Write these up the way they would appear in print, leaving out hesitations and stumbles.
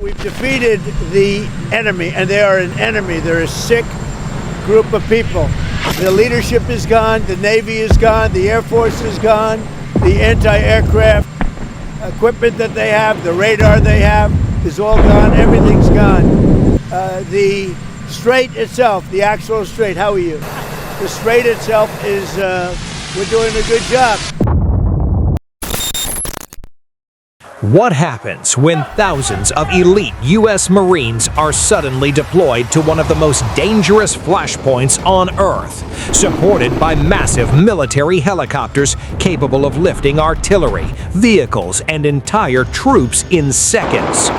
We've defeated the enemy, and they are an enemy. They're a sick group of people. The leadership is gone, the Navy is gone, the Air Force is gone, the anti-aircraft equipment that they have, the radar they have is all gone, everything's gone. The Strait itself, the actual Strait, how are you? The Strait itself is, we're doing a good job. What happens when thousands of elite U.S. Marines are suddenly deployed to one of the most dangerous flashpoints on Earth, supported by massive military helicopters capable of lifting artillery, vehicles, and entire troops in seconds?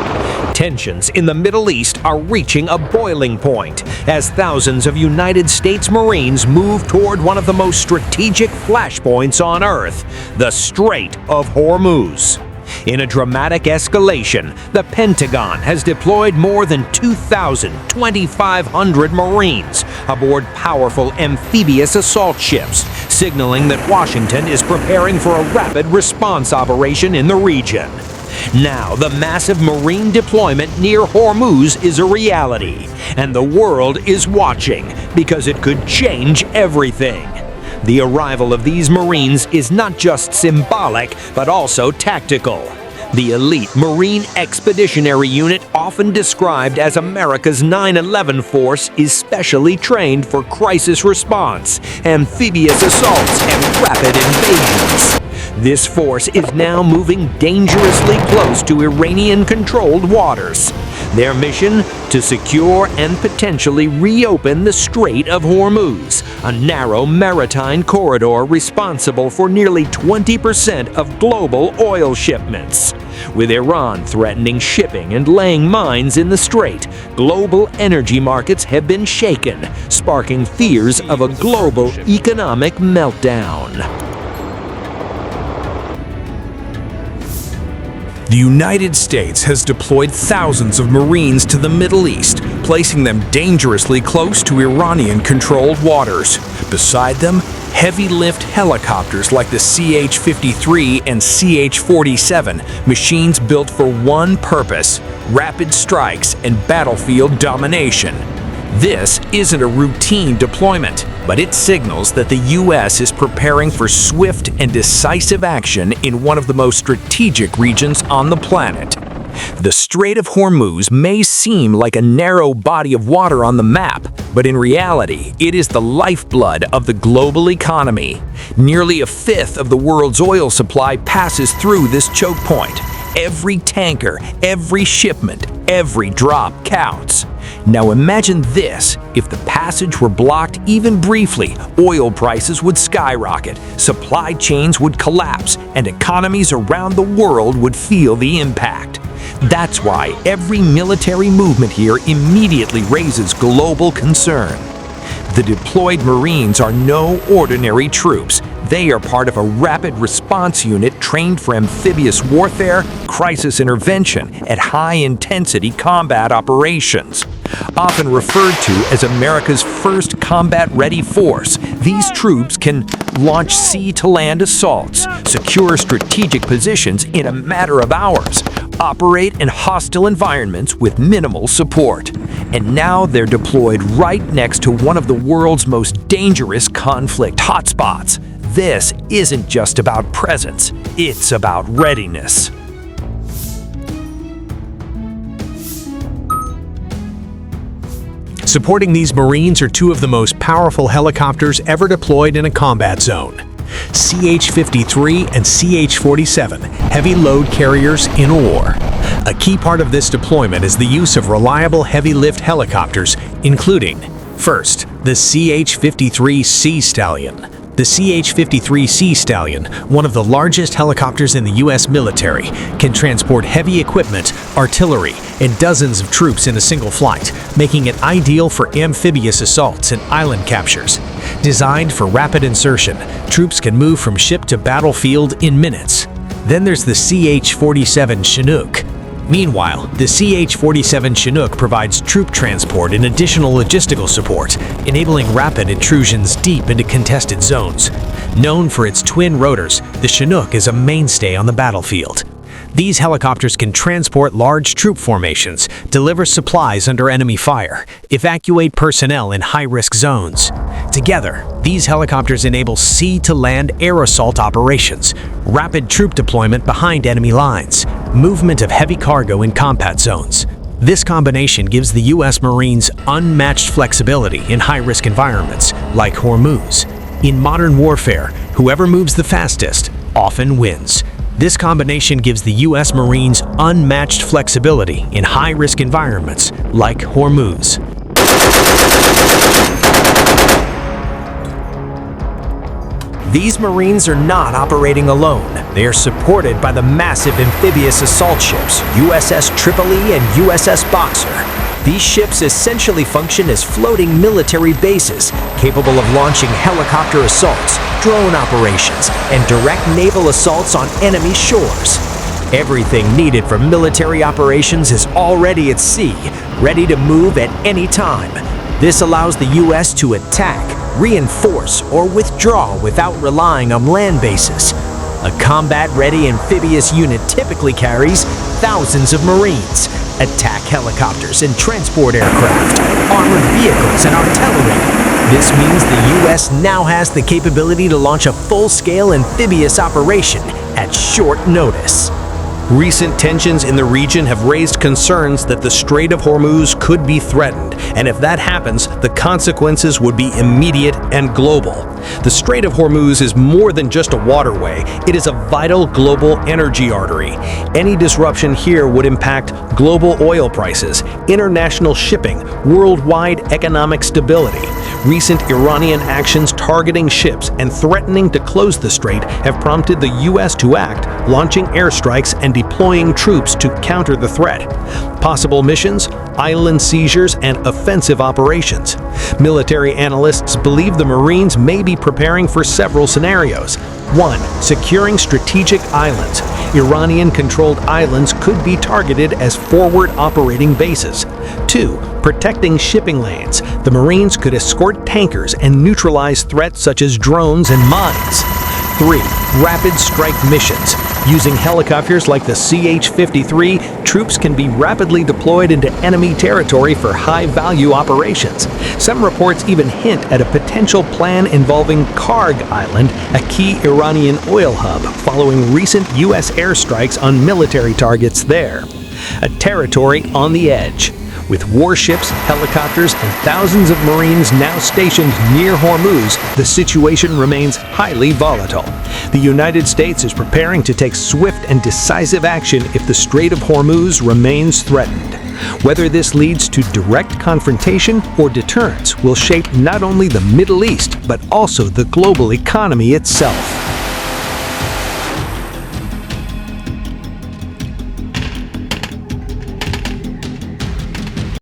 Tensions in the Middle East are reaching a boiling point as thousands of United States Marines move toward one of the most strategic flashpoints on Earth, the Strait of Hormuz. In a dramatic escalation, the Pentagon has deployed more than 2,500 Marines aboard powerful amphibious assault ships, signaling that Washington is preparing for a rapid response operation in the region. Now, the massive Marine deployment near Hormuz is a reality, and the world is watching because it could change everything. The arrival of these Marines is not just symbolic, but also tactical. The elite Marine Expeditionary Unit, often described as America's 9/11 force, is specially trained for crisis response, amphibious assaults, and rapid invasions. This force is now moving dangerously close to Iranian-controlled waters. Their mission? To secure and potentially reopen the Strait of Hormuz, a narrow maritime corridor responsible for nearly 20% of global oil shipments. With Iran threatening shipping and laying mines in the strait, global energy markets have been shaken, sparking fears of a global economic meltdown. The United States has deployed thousands of Marines to the Middle East, placing them dangerously close to Iranian-controlled waters. Beside them, heavy-lift helicopters like the CH-53 and CH-47, machines built for one purpose: rapid strikes and battlefield domination. This isn't a routine deployment, but it signals that the U.S. is preparing for swift and decisive action in one of the most strategic regions on the planet. The Strait of Hormuz may seem like a narrow body of water on the map, but in reality, it is the lifeblood of the global economy. Nearly a fifth of the world's oil supply passes through this choke point. Every tanker, every shipment, every drop counts. Now imagine this: if the passage were blocked even briefly, oil prices would skyrocket, supply chains would collapse, and economies around the world would feel the impact. That's why every military movement here immediately raises global concern. The deployed Marines are no ordinary troops. They are part of a rapid response unit trained for amphibious warfare, crisis intervention, and high-intensity combat operations. Often referred to as America's first combat-ready force, these troops can launch sea-to-land assaults, secure strategic positions in a matter of hours, operate in hostile environments with minimal support. And now they're deployed right next to one of the world's most dangerous conflict hotspots. This isn't just about presence, it's about readiness. Supporting these Marines are two of the most powerful helicopters ever deployed in a combat zone: CH-53 and CH-47, heavy load carriers in war. A key part of this deployment is the use of reliable heavy-lift helicopters, including, first, the CH-53 Stallion. The CH-53 Stallion, one of the largest helicopters in the U.S. military, can transport heavy equipment, artillery, and dozens of troops in a single flight, making it ideal for amphibious assaults and island captures. Designed for rapid insertion, troops can move from ship to battlefield in minutes. Then there's the CH-47 Chinook. Meanwhile, the CH-47 Chinook provides troop transport and additional logistical support, enabling rapid intrusions deep into contested zones. Known for its twin rotors, the Chinook is a mainstay on the battlefield. These helicopters can transport large troop formations, deliver supplies under enemy fire, evacuate personnel in high-risk zones. Together, these helicopters enable sea-to-land air assault operations, rapid troop deployment behind enemy lines, movement of heavy cargo in combat zones. This combination gives the U.S. Marines unmatched flexibility in high-risk environments like Hormuz. In modern warfare, whoever moves the fastest often wins. This combination gives the U.S. Marines unmatched flexibility in high-risk environments like Hormuz. These Marines are not operating alone. They are supported by the massive amphibious assault ships USS Tripoli and USS Boxer. These ships essentially function as floating military bases, capable of launching helicopter assaults, drone operations, and direct naval assaults on enemy shores. Everything needed for military operations is already at sea, ready to move at any time. This allows the U.S. to attack, reinforce, or withdraw without relying on land bases. A combat-ready amphibious unit typically carries thousands of Marines, attack helicopters and transport aircraft, armored vehicles and artillery. This means the U.S. now has the capability to launch a full-scale amphibious operation at short notice. Recent tensions in the region have raised concerns that the Strait of Hormuz could be threatened, and if that happens, the consequences would be immediate and global. The Strait of Hormuz is more than just a waterway, it is a vital global energy artery. Any disruption here would impact global oil prices, international shipping, worldwide economic stability. Recent Iranian actions targeting ships and threatening to close the strait have prompted the U.S. to act, launching airstrikes and deploying troops to counter the threat. Possible missions: island seizures and offensive operations. Military analysts believe the Marines may be preparing for several scenarios. 1. Securing strategic islands. Iranian-controlled islands could be targeted as forward operating bases. 2. Protecting shipping lanes. The Marines could escort tankers and neutralize threats such as drones and mines. 3. Rapid strike missions. Using helicopters like the CH-53, troops can be rapidly deployed into enemy territory for high-value operations. Some reports even hint at a potential plan involving Karg Island, a key Iranian oil hub, following recent U.S. airstrikes on military targets there. A territory on the edge. With warships, helicopters, and thousands of Marines now stationed near Hormuz, the situation remains highly volatile. The United States is preparing to take swift and decisive action if the Strait of Hormuz remains threatened. Whether this leads to direct confrontation or deterrence will shape not only the Middle East, but also the global economy itself.